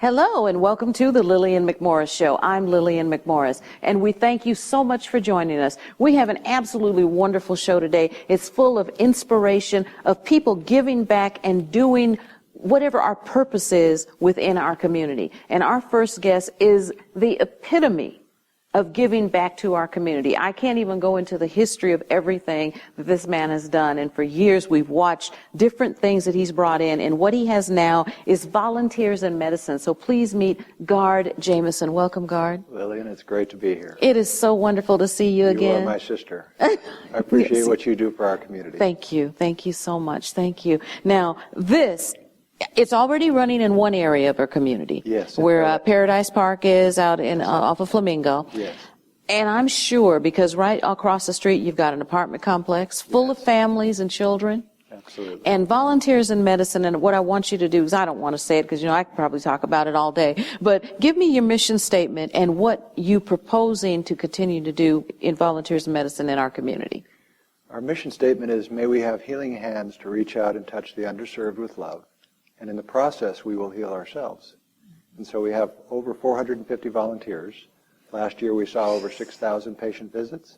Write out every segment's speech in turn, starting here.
Hello and welcome to the Lillian McMorris Show. I'm Lillian McMorris and we thank you so much for joining us. We have an absolutely wonderful show today. It's full of inspiration, of people giving back and doing whatever our purpose is within our community. And our first guest is the epitome of giving back to our community. I can't even go into the history of everything that this man has done. And for years, we've watched different things that he's brought in. And what he has now is Volunteers in Medicine. So please meet Gard Jameson. Welcome, Gard. Lillian, it's great to be here. It is so wonderful to see you again. You are my sister. I appreciate Yes. what you do for our community. Thank you. Thank you so much. Thank you. Now, it's already running in one area of our community. Yes. Where Paradise Park is out in off of Flamingo. Yes. And I'm sure, because right across the street you've got an apartment complex full of families and children. Absolutely. And Volunteers in Medicine, and what I want you to do is, I don't want to say it because, I could probably talk about it all day, but give me your mission statement and what you're proposing to continue to do in Volunteers in Medicine in our community. Our mission statement is, may we have healing hands to reach out and touch the underserved with love. And in the process, we will heal ourselves. And so we have over 450 volunteers. Last year, we saw over 6,000 patient visits.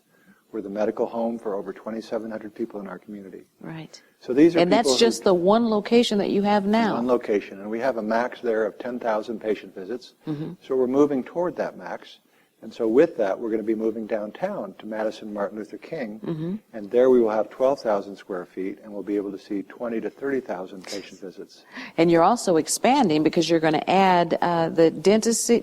We're the medical home for over 2,700 people in our community. Right. So these are and that's just the one location that you have now. One location. And we have a max there of 10,000 patient visits. Mm-hmm. So we're moving toward that max. And so with that, we're going to be moving downtown to Madison Martin Luther King. Mm-hmm. And there we will have 12,000 square feet, and we'll be able to see 20 to 30,000 patient visits. And you're also expanding because you're going to add the dentistry,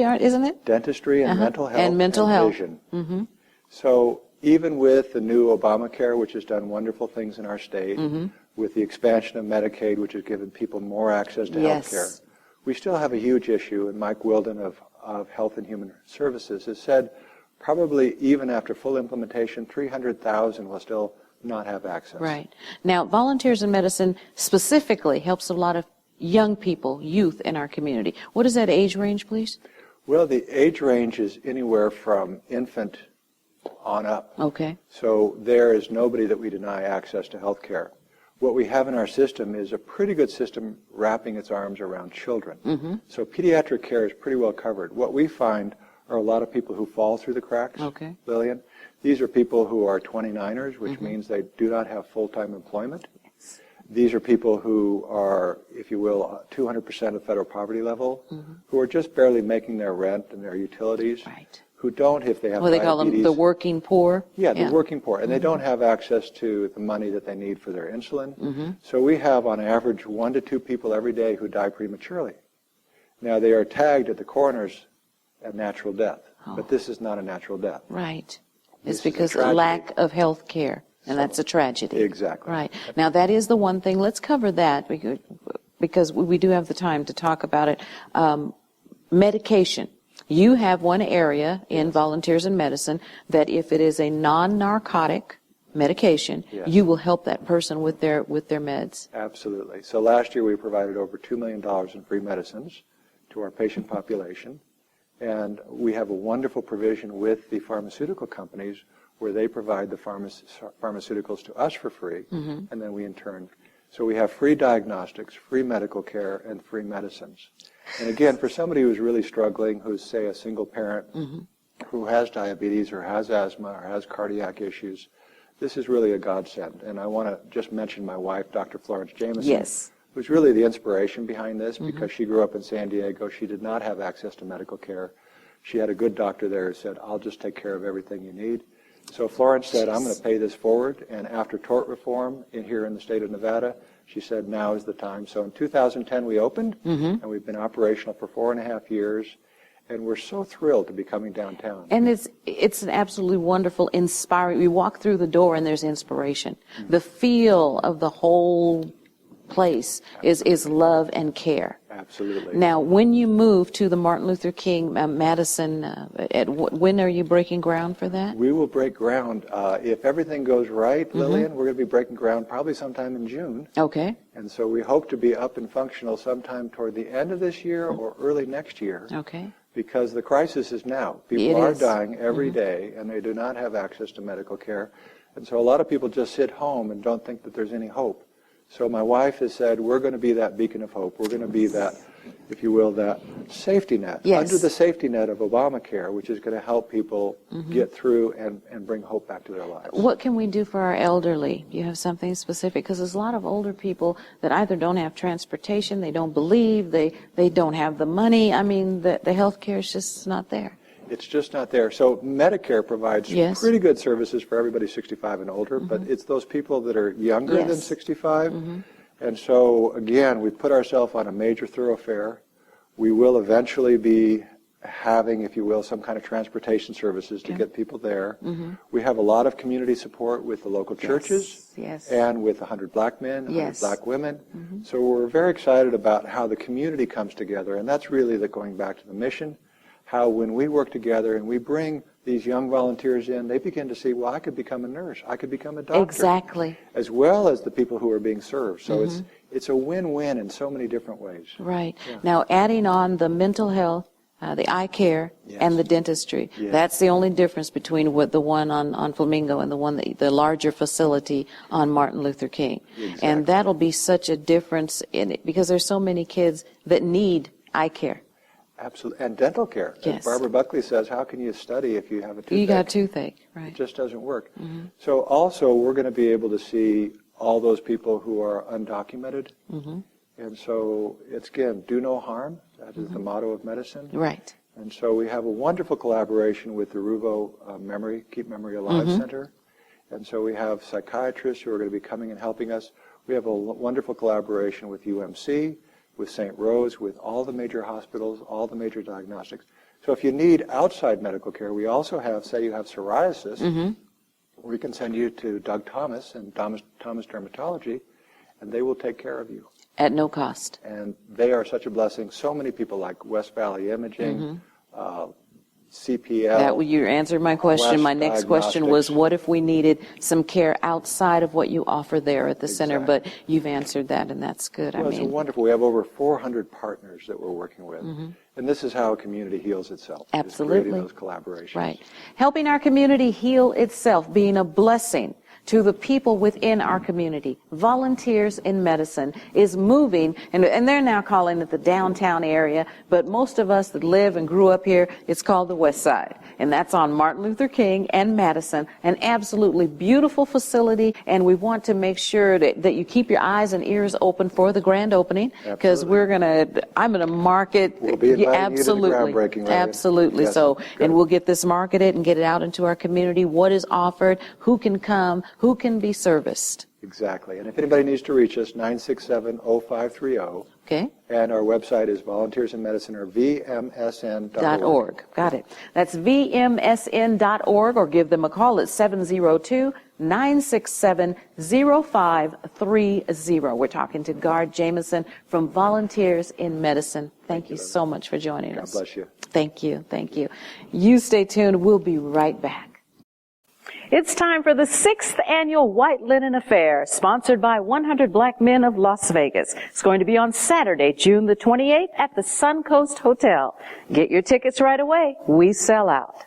isn't it? Dentistry and mental health and mental health. vision. Mm-hmm. So even with the new Obamacare, which has done wonderful things in our state, Mm-hmm. with the expansion of Medicaid, which has given people more access to Yes. health care, we still have a huge issue, and Mike Wilden of Health and Human Services has said probably even after full implementation, 300,000 will still not have access. Right. Now, Volunteers in Medicine specifically helps a lot of young people, youth in our community. What is that age range, please? Well, the age range is anywhere from infant on up. Okay. So there is nobody that we deny access to health care. What we have in our system is a pretty good system wrapping its arms around children. Mm-hmm. So pediatric care is pretty well covered. What we find are a lot of people who fall through the cracks, Okay. Lillian. These are people who are 29ers, which means they do not have full-time employment. Yes. These are people who are, if you will, 200% of federal poverty level, who are just barely making their rent and their utilities, Right. who don't, if they have Well, they diabetes. call them the working poor. Yeah, the working poor. And they don't have access to the money that they need for their insulin. So we have, on average, 1 to 2 people every day who die prematurely. Now, they are tagged at the coroners a natural death. But this is not a natural death. Right. This It's is a because of tragedy. lack of health care. And that's a tragedy. Exactly. Right. Now, that is the one thing. Let's cover that because we do have the time to talk about it. Medication. You have one area in Volunteers in Medicine that if it is a non-narcotic medication, Yes. you will help that person with their meds. Absolutely. So last year we provided over $2 million in free medicines to our patient population. And we have a wonderful provision with the pharmaceutical companies where they provide the pharmaceuticals to us for free, and then we in turn. So we have free diagnostics, free medical care, and free medicines. And again, for somebody who's really struggling, who's, say, a single parent who has diabetes or has asthma or has cardiac issues, this is really a godsend. And I want to just mention my wife, Dr. Florence Jameson, Yes. who's really the inspiration behind this because she grew up in San Diego. She did not have access to medical care. She had a good doctor there who said, I'll just take care of everything you need. So Florence said, I'm going to pay this forward. And after tort reform here in the state of Nevada, she said, now is the time. So in 2010, we opened, and we've been operational for 4.5 years. And we're so thrilled to be coming downtown. And it's an absolutely wonderful, inspiring. We walk through the door and there's inspiration. The feel of the whole place is love and care. Absolutely. Now, when you move to the Martin Luther King Madison, when are you breaking ground for that? We will break ground. If everything goes right, Lillian, we're going to be breaking ground probably sometime in June. Okay. And so we hope to be up and functional sometime toward the end of this year or early next year. Okay. Because the crisis is now. People are dying every day, and they do not have access to medical care. And so a lot of people just sit home and don't think that there's any hope. So my wife has said, we're going to be that beacon of hope. We're going to be that, if you will, that safety net, Yes. under the safety net of Obamacare, which is going to help people get through and bring hope back to their lives. What can we do for our elderly? Do you have something specific? Because there's a lot of older people that either don't have transportation, they don't believe, they don't have the money. I mean, the health care is just not there. It's just not there. So Medicare provides Yes. pretty good services for everybody 65 and older, but it's those people that are younger than Yes. 65. And so, again, we put ourselves on a major thoroughfare. We will eventually be having, if you will, some kind of transportation services to get people there. We have a lot of community support with the local churches Yes. and with 100 black men, 100 Yes. black women. So we're very excited about how the community comes together, and that's really going back to the mission, how when we work together and we bring these young volunteers in, they begin to see, well, I could become a nurse, I could become a doctor. Exactly. As well as the people who are being served. So it's a win-win in so many different ways. Right. Now, adding on the mental health, the eye care, and the dentistry. Yes. That's the only difference between what the one on Flamingo and the one the larger facility on Martin Luther King. Exactly. And that'll be such a difference in it because there's so many kids that need eye care. Absolutely. And dental care. Yes. As Barbara Buckley says, how can you study if you have a toothache? You got a toothache, right? It just doesn't work. So also, we're going to be able to see all those people who are undocumented. And so it's, again, do no harm. That is the motto of medicine. Right. And so we have a wonderful collaboration with the Ruvo Keep Memory Alive Center. And so we have psychiatrists who are going to be coming and helping us. We have a wonderful collaboration with UMC, with St. Rose, with all the major hospitals, all the major diagnostics. So if you need outside medical care, we also have, say you have psoriasis, we can send you to Doug Thomas and Thomas Dermatology, and they will take care of you. At no cost. And they are such a blessing. So many people like West Valley Imaging, CPL. You answered my question. Quest My next question was, Diagnostics. what if we needed some care outside of what you offer there at the center? Exactly. But you've answered that, and that's good. Well, it's wonderful. We have over 400 partners that we're working with. And this is how a community heals itself. is Absolutely. creating those collaborations. Right. Helping our community heal itself, being a blessing to the people within our community. Volunteers in Medicine is moving, and they're now calling it the downtown area, but most of us that live and grew up here, it's called the West Side. And that's on Martin Luther King and Madison, an absolutely beautiful facility, and we want to make sure that you keep your eyes and ears open for the grand opening, because I'm going to market. We'll be inviting absolutely, you to the groundbreaking. Right? Absolutely. Yes, So, good. and we'll get this marketed and get it out into our community, what is offered, who can come, who can be serviced. Exactly. And if anybody needs to reach us, 967-0530. Okay? And our website is Volunteers in Medicine, or VMSN.org. .org. Got it. That's VMSN.org, or give them a call at 702-967-0530. We're talking to Gard Jameson from Volunteers in Medicine. Thank you so much for joining us. God bless you. Thank you. Thank you. You stay tuned. We'll be right back. It's time for the 6th annual White Linen Affair, sponsored by 100 Black Men of Las Vegas. It's going to be on Saturday, June the 28th at the Suncoast Hotel. Get your tickets right away. We sell out.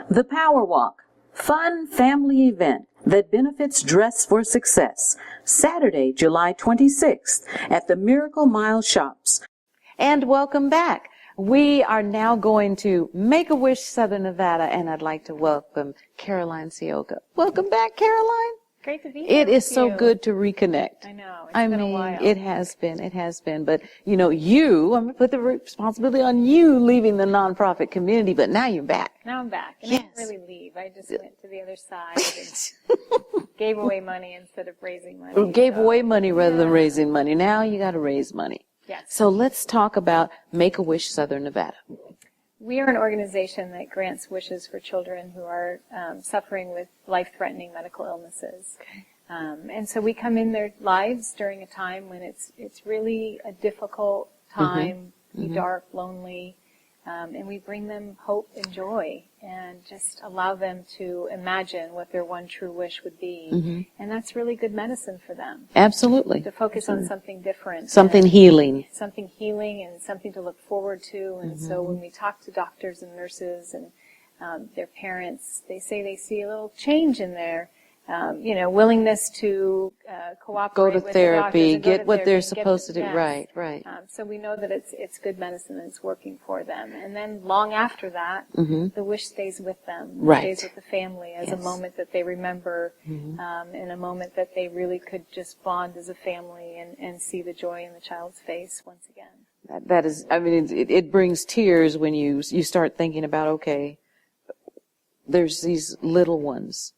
The Power Walk, fun family event that benefits Dress for Success. Saturday, July 26th at the Miracle Mile Shops. And welcome back. We are now going to Make-A-Wish, Southern Nevada, and I'd like to welcome Caroline Ciocca. Welcome back, Caroline. Great to be here. It is with so you. good to reconnect. I know. It's been a while. It has been. But, I'm going to put the responsibility on you leaving the nonprofit community, but now you're back. Now I'm back. And Yes. I didn't really leave. I just went to the other side and gave away money instead of raising money. Gave away money rather than raising money. Now you got to raise money. Yes. So let's talk about Make-A-Wish, Southern Nevada. We are an organization that grants wishes for children who are suffering with life-threatening medical illnesses. Okay. And so we come in their lives during a time when it's really a difficult time, be dark, lonely, and we bring them hope and joy and just allow them to imagine what their one true wish would be. And that's really good medicine for them. Absolutely. To focus on something different. Something and healing. something healing and something to look forward to. And so when we talk to doctors and nurses and their parents, they say they see a little change in their willingness to cooperate Go to with the therapy, doctors and go get to what therapy they're and supposed to do. yes. Right, right. So we know that it's good medicine and it's working for them. And then long after that, the wish stays with them, Right. stays with the family as a moment that they remember, and a moment that they really could just bond as a family and see the joy in the child's face once again. That is, I mean, it brings tears when you start thinking about, okay, there's these little ones,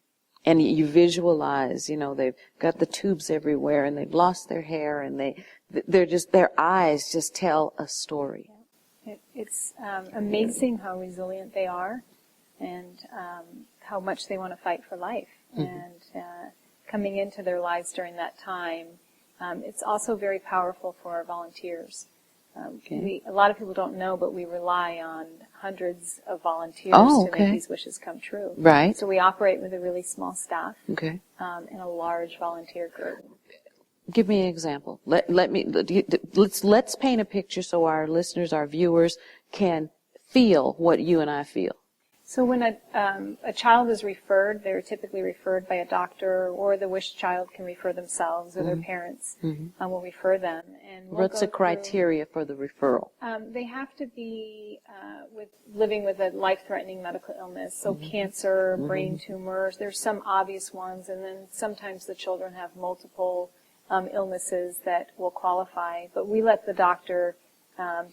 and you visualize, they've got the tubes everywhere, and they've lost their hair, and their eyes just tell a story. It's amazing how resilient they are, and how much they want to fight for life. And coming into their lives during that time, it's also very powerful for our volunteers. A lot of people don't know, but we rely on hundreds of volunteers to make these wishes come true. Right. So we operate with a really small staff Okay. and a large volunteer group. Give me an example. Let's paint a picture so our listeners, our viewers, can feel what you and I feel. So when a child is referred, they're typically referred by a doctor, or the wish child can refer themselves, or their parents will refer them. And What's the criteria for the referral? They have to be living with a life-threatening medical illness, so cancer, brain tumors. There's some obvious ones, and then sometimes the children have multiple illnesses that will qualify. But we let the doctor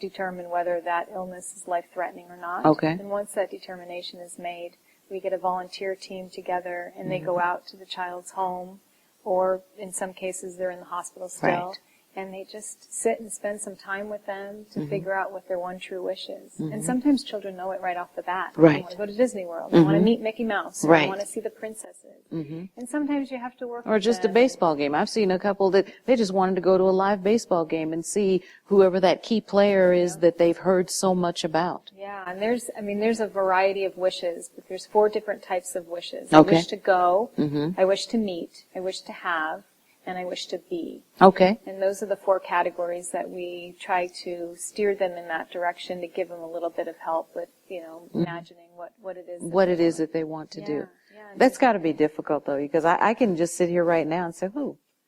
determine whether that illness is life-threatening or not. Okay. And once that determination is made, we get a volunteer team together, and they go out to the child's home, or in some cases they're in the hospital still, Right. and they just sit and spend some time with them to figure out what their one true wish is. And sometimes children know it right off the bat. Right. They want to go to Disney World. They want to meet Mickey Mouse. Or Right. they want to see the princesses. And sometimes you have to work Or with just a them. baseball game. I've seen a couple that they just wanted to go to a live baseball game and see whoever that key player is that they've heard so much about. Yeah, and there's a variety of wishes, but there's 4 different types of wishes. Okay. I wish to go, I wish to meet, I wish to have, and I wish to be. Okay. And those are the 4 categories that we try to steer them in that direction to give them a little bit of help with, imagining what it is. What it is that they want to do. Yeah. That's got to be difficult, though, because I can just sit here right now and say,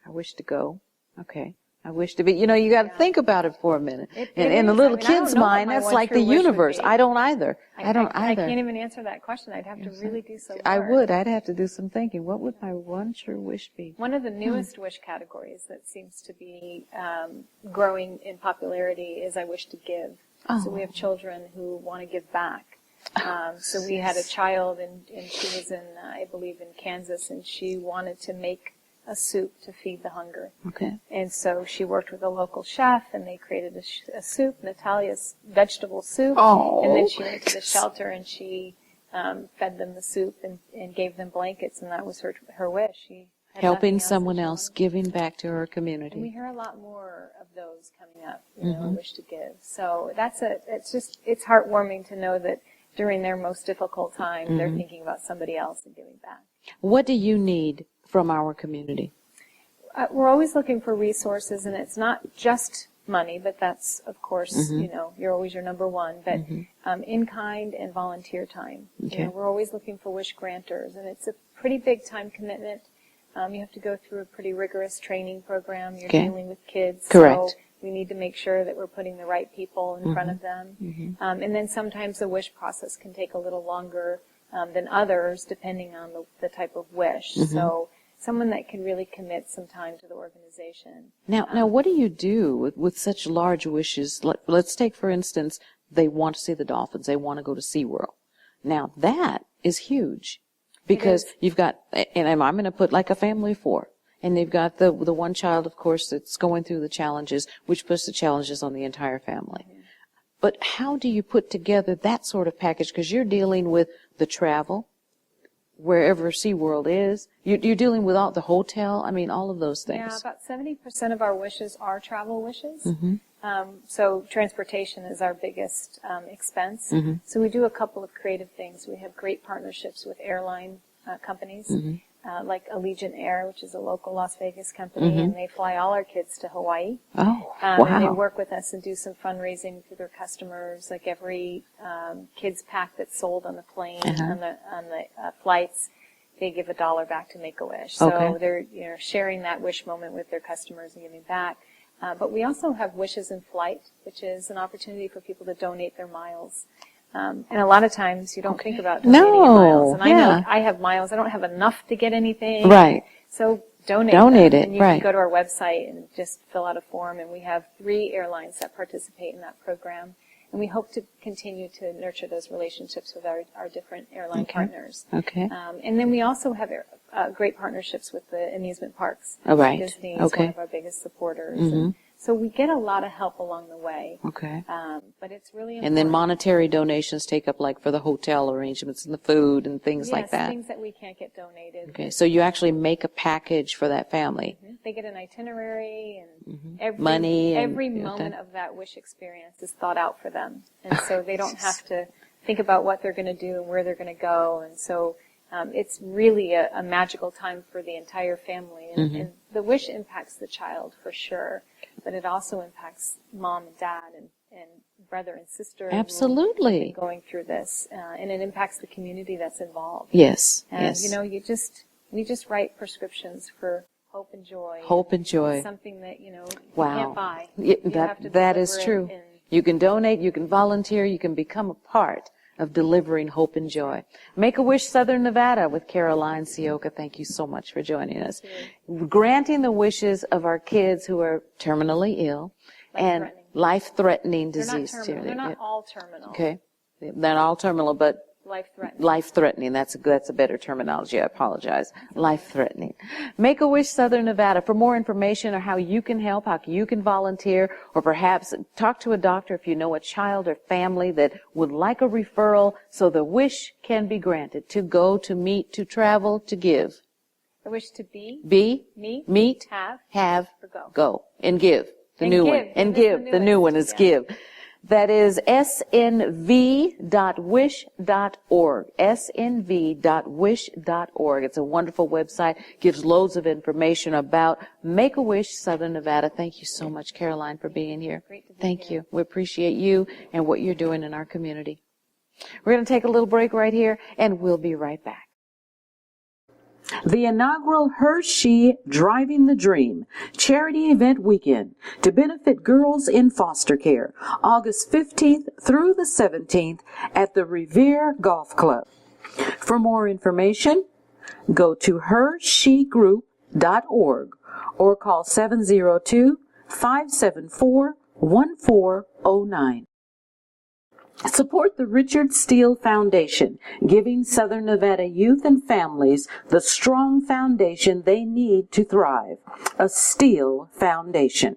I wish to go. Okay. I wish to be. You got to think about it for a minute. And in a little kid's mind, that's like the universe. I don't either. I don't either. I can't even answer that question. I'd have to really do some work. I would. I'd have to do some thinking. What would my one true wish be? One of the newest wish categories that seems to be growing in popularity is I wish to give. So we have children who want to give back. So we had a child, and she was in, I believe, in Kansas, and she wanted to make a soup to feed the hunger. Okay. And so she worked with a local chef, and they created a soup, Natalia's vegetable soup. Oh. And then she went to the shelter, and she fed them the soup and gave them blankets, and that was her wish. She had nothing Helping else someone that she else, wanted. giving back to her And we community. hear a lot more of those coming up, a wish to give. So it's heartwarming to know that during their most difficult time, they're thinking about somebody else and giving back. What do you need from our community? We're always looking for resources, and it's not just money, but that's, of course, you're always your number one, but in-kind and volunteer time. Okay. We're always looking for wish granters, and it's a pretty big time commitment. You have to go through a pretty rigorous training program. You're dealing with kids. Correct. So we need to make sure that we're putting the right people in front of them. And then sometimes the wish process can take a little longer than others, depending on the type of wish. So someone that can really commit some time to the organization. Now, what do you do with such large wishes? Let's take, for instance, they want to see the dolphins. They want to go to SeaWorld. Now, that is huge because you've got, and I'm going to put like a family of 4. And they've got the one child, of course, that's going through the challenges, which puts the challenges on the entire family. But how do you put together that sort of package? Because you're dealing with the travel, wherever SeaWorld is. You're dealing with all the hotel. I mean, all of those things. Yeah, about 70% of our wishes are travel wishes. So transportation is our biggest expense. So we do a couple of creative things. We have great partnerships with airline companies. Like Allegiant Air, which is a local Las Vegas company, and they fly all our kids to Hawaii. Oh, wow. And they work with us and do some fundraising for their customers, like every kids pack that's sold on the plane, on the flights they give $1 back to Make-A-Wish. So Okay. they're sharing that wish moment with their customers and giving back. But we also have Wishes in Flight, which is an opportunity for people to donate their miles. And a lot of times you don't think about donating your miles. And I know I have miles. I don't have enough to get anything. Right. So donate Donate them. it, And you right. can go to our website and just fill out a form. And we have 3 airlines that participate in that program. And we hope to continue to nurture those relationships with our different airline partners. Okay. And then we also have great partnerships with the amusement parks. Oh, right. Disney is Okay. one of our biggest supporters. And so we get a lot of help along the way. Okay. But it's really important. And then monetary donations take up, like, for the hotel arrangements and the food and things like that. Yes, things that we can't get donated. Okay, so you actually make a package for that family. They get an itinerary and every Money and every moment of that wish experience is thought out for them. And so they don't have to think about what they're going to do and where they're going to go. And so it's really a magical time for the entire family. And the wish impacts the child for sure, but it also impacts mom and dad and brother and sister. Absolutely. Who have been going through this, and it impacts the community that's involved. Yes, And yes. you know, we just write prescriptions for hope and joy. Hope and joy. It's something that you Wow. can't buy. Yeah, You have to that is deliver it true. in- You can donate, you can volunteer, you can become a part of delivering hope and joy. Make-A-Wish Southern Nevada with Caroline Ciocca. Thank you so much for joining us. Granting the wishes of our kids who are terminally ill and life-threatening They're not disease. terminal. They're not all terminal. Okay. They're not all terminal, but Life-threatening. life-threatening. That's a better terminology. I apologize. Life-threatening. Make-A-Wish Southern Nevada. For more information on how you can help, how you can volunteer, or perhaps talk to a doctor if you know a child or family that would like a referral so the wish can be granted to go, to meet, to travel, to give. I wish to be, Meet, have, or go. Go, and give. The And new give. one. And Give is give. the The new newest. one is Yeah. give. That is snv.wish.org. snv.wish.org. It's a wonderful website. Gives loads of information about Make-A-Wish Southern Nevada. Thank you so much, Caroline, for being here. Great to be Thank here. you. We appreciate you and what you're doing in our community. We're going to take a little break right here, and we'll be right back. The inaugural Her-She Driving the Dream charity event weekend to benefit girls in foster care, August 15th through the 17th at the Revere Golf Club. For more information, go to hershegroup.org or call 702-574-1409. Support the Richard Steele Foundation, giving Southern Nevada youth and families the strong foundation they need to thrive. A Steele Foundation.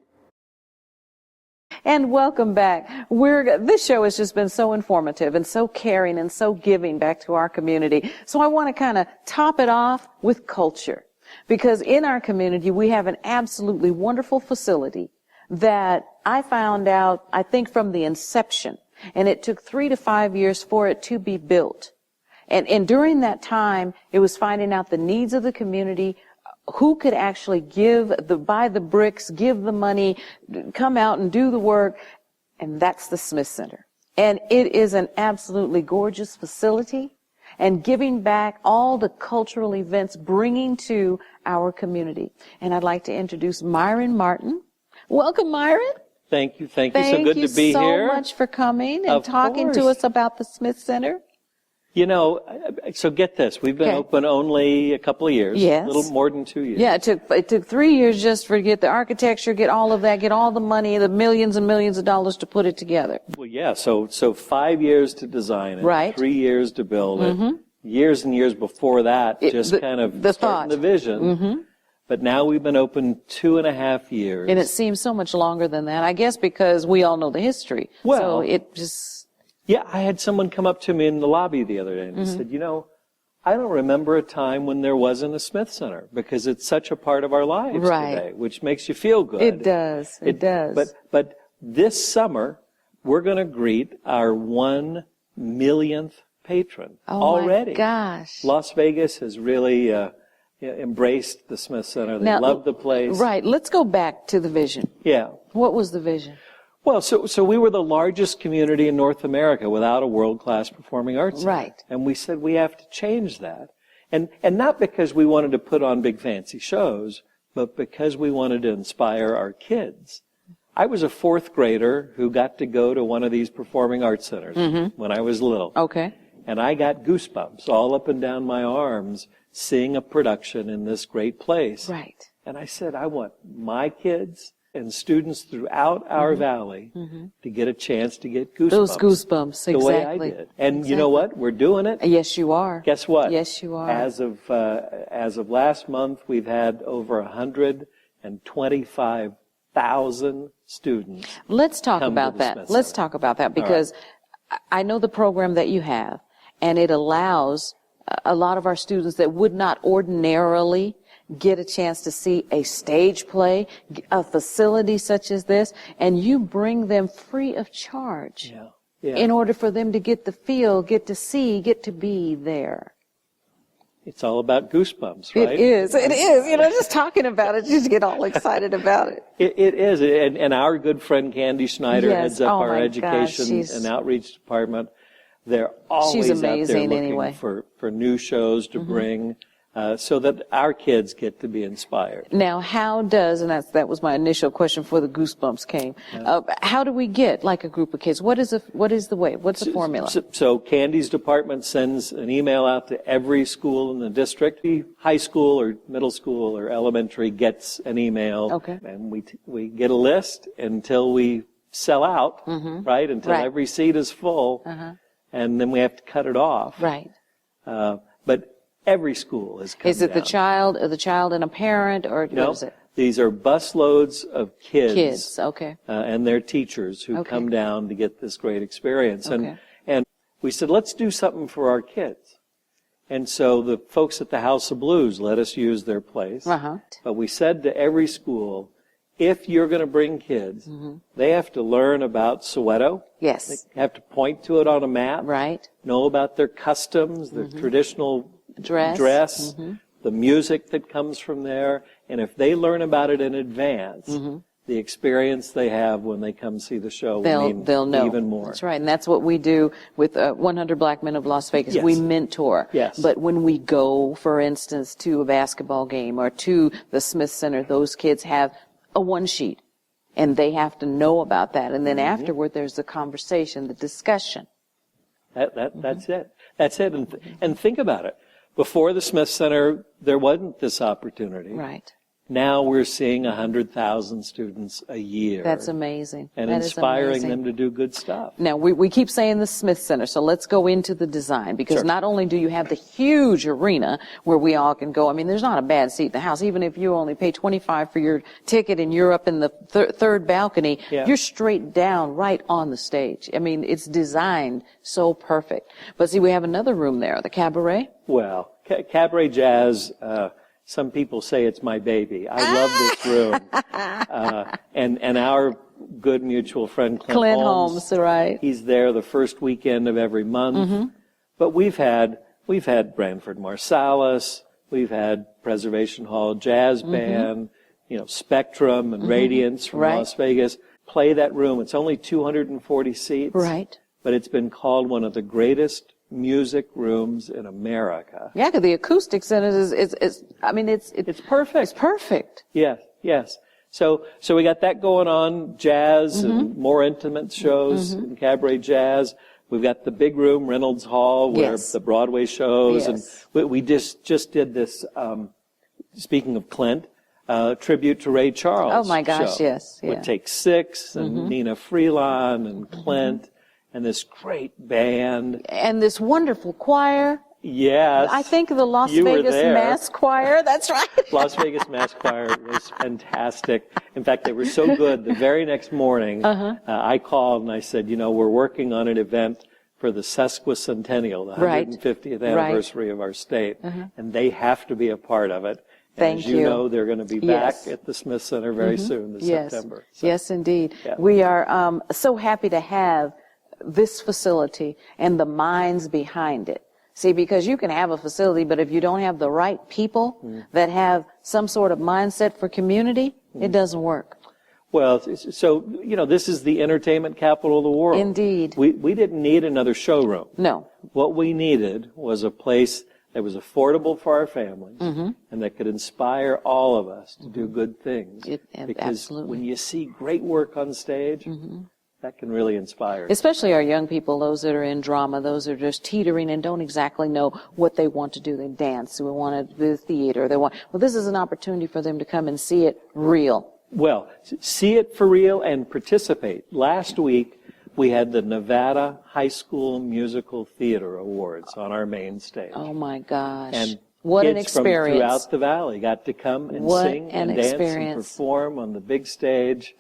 And welcome back. This show has just been so informative and so caring and so giving back to our community. So I want to kind of top it off with culture. Because in our community, we have an absolutely wonderful facility that I found out, I think, from the inception. And it took 3 to 5 years for it to be built. And during that time, it was finding out the needs of the community, who could actually buy the bricks, give the money, come out and do the work. And that's the Smith Center. And it is an absolutely gorgeous facility and giving back all the cultural events, bringing to our community. And I'd like to introduce Myron Martin. Welcome, Myron. Thank you. So good to be so here. much for coming and Of talking to course. us about the Smith Center. You know, so get this. We've been Okay. open only a couple of years. Yes. A little more than 2 years. Yeah, it took 3 years just to get the architecture, get all of that, get all the money, the millions and millions of dollars to put it together. Well, yeah. So 5 years to design it. Right. 3 years to build it. Years and years before that, just the- kind of the starting thought. the vision. But now we've been open 2.5 years. And it seems so much longer than that, I guess because we all know the history. Well- so it just, Yeah, I had someone come up to me in the lobby the other day and he said, you know, I don't remember a time when there wasn't a Smith Center because it's such a part of our lives Right. today, which makes you feel good. it does. It does. But this summer, we're going to greet our 1 millionth patron oh already. my gosh. Las Vegas has really embraced the Smith Center. They Now, love the place. Right. Let's go back to the vision. Yeah. What was the vision? Well, so we were the largest community in North America without a world-class performing arts center. Right. And we said we have to change that. And not because we wanted to put on big fancy shows, but because we wanted to inspire our kids. I was a fourth grader who got to go to one of these performing arts centers when I was little. Okay. And I got goosebumps all up and down my arms seeing a production in this great place. Right. And I said, I want my kids and students throughout our valley to get a chance to get goosebumps. Those goosebumps, the exactly. way I did. And you know what? We're doing it. Yes, you are. Guess what? Yes, you are. As of last month, we've had over 125,000 students. Let's talk come to about the that. Smith Let's Center. talk about that because I know the program that you have, and it allows a lot of our students that would not ordinarily get a chance to see a stage play, a facility such as this, and you bring them free of charge in order for them to get the feel, get to see, get to be there. It's all about goosebumps, right? It is. It is. You know, just talking about it, you just get all excited about it. It is. And our good friend Candy Schneider heads up our my education gosh, and outreach department. They're always She's out there amazing looking anyway. for new shows to bring so that our kids get to be inspired. Now, how does, and that was my initial question before the goosebumps came, how do we get like a group of kids? What is the way? What's the formula? So Candy's department sends an email out to every school in the district. The high school or middle school or elementary gets an email. Okay. And we get a list until we sell out, right? Until Right. every seat is full. And then we have to cut it off. Right. But every school has come Is it the down. child and a parent, or No, what is it? these are busloads of kids. Kids, okay. And their teachers who Okay. come down to get this great experience. Okay. And we said, let's do something for our kids. And so the folks at the House of Blues let us use their place. But we said to every school, if you're going to bring kids, they have to learn about Soweto. Yes. They have to point to it on a map. Right. Know about their customs, their traditional dress, the music that comes from there. And if they learn about it in advance, the experience they have when they come see the show will mean they'll know even more. That's right, and that's what we do with 100 Black Men of Las Vegas. Yes. We mentor. Yes. But when we go, for instance, to a basketball game or to the Smith Center, those kids have a one sheet, and they have to know about that. And then afterward, there's the conversation, the discussion. That's it. That's it. And think about it. Before the Smith Center, there wasn't this opportunity. Right. Now we're seeing 100,000 students a year. That's amazing. And That is inspiring amazing. them to do good stuff. Now, we keep saying the Smith Center, so let's go into the design, because Sure. not only do you have the huge arena where we all can go, I mean, there's not a bad seat in the house. Even if you only pay $25 for your ticket and you're up in the third balcony, you're straight down right on the stage. I mean, it's designed so perfect. But see, we have another room there, the cabaret. Well, Cabaret Jazz, some people say it's my baby. I love this room. And our good mutual friend Clint Holmes, right. He's there the first weekend of every month. But we've had Branford Marsalis, we've had Preservation Hall Jazz Band, Spectrum and Radiance from Las Vegas play that room. It's only 240 seats. Right. But it's been called one of the greatest music rooms in America. Yeah, because the acoustics in it is it's perfect. It's perfect. Yes. So we got that going on, jazz and more intimate shows in Cabaret Jazz. We've got the big room, Reynolds Hall, where the Broadway shows. Yes. And we just did this, speaking of Clint, tribute to Ray Charles. Oh my gosh, show yes. Yeah. With Take Six and Nina Freelon and Clint and this great band. And this wonderful choir. Yes. I think the Las You were Vegas there. Mass Choir. That's right. Las Vegas Mass Choir was fantastic. In fact, they were so good. The very next morning, I called and I said, we're working on an event for the sesquicentennial, the 150th anniversary of our state, and they have to be a part of it. And Thank as you know, they're going to be back at the Smith Center very soon, this September. So, yes, indeed. Yeah. We are so happy to have this facility and the minds behind it. See, because you can have a facility, but if you don't have the right people that have some sort of mindset for community, it doesn't work. Well, so, this is the entertainment capital of the world. Indeed. We didn't need another showroom. No. What we needed was a place that was affordable for our families, Mm-hmm. and that could inspire all of us to do good things. Because Absolutely. when you see great work on stage, that can really inspire. Especially our young people, those that are in drama, those that are just teetering and don't exactly know what they want to do. They dance, they want to do theater, well, this is an opportunity for them to come and see it real. Well, see it for real and participate. Last week, we had the Nevada High School Musical Theater Awards on our main stage. Oh my gosh. And what an kids experience. from throughout the valley got to come and What sing an and dance experience. and perform on the big stage.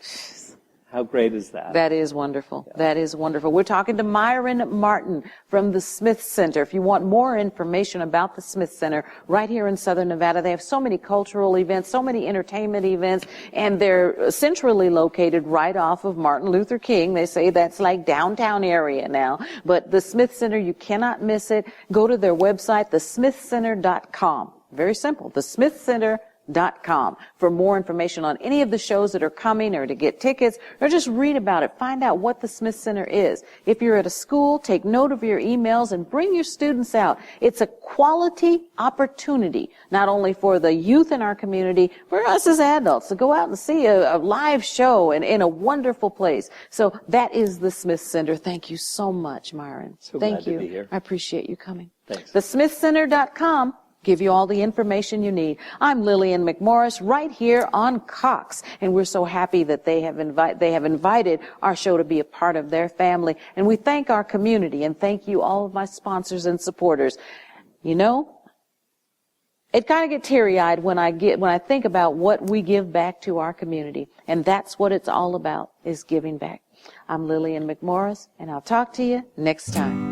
How great is that? That is wonderful. Yeah. That is wonderful. We're talking to Myron Martin from the Smith Center. If you want more information about the Smith Center right here in Southern Nevada, they have so many cultural events, so many entertainment events, and they're centrally located right off of Martin Luther King. They say that's like downtown area now. But the Smith Center, you cannot miss it. Go to their website, thesmithcenter.com. Very simple, thesmithcenter.com for more information on any of the shows that are coming, or to get tickets, or just read about it. Find out what the Smith Center is. If you're at a school, take note of your emails and bring your students out. It's a quality opportunity, not only for the youth in our community, for us as adults, to go out and see a live show in a wonderful place. So that is the Smith Center. Thank you so much, Myron. So Thank glad you. to be here. I appreciate you coming. Thanks. TheSmithCenter.com. Give you all the information you need. I'm Lillian McMorris right here on COX, and we're so happy that they have invited our show to be a part of their family. And we thank our community, and thank you all of my sponsors and supporters. You know, it kind of get teary-eyed when I think about what we give back to our community, and that's what it's all about, is giving back. I'm Lillian McMorris, and I'll talk to you next time.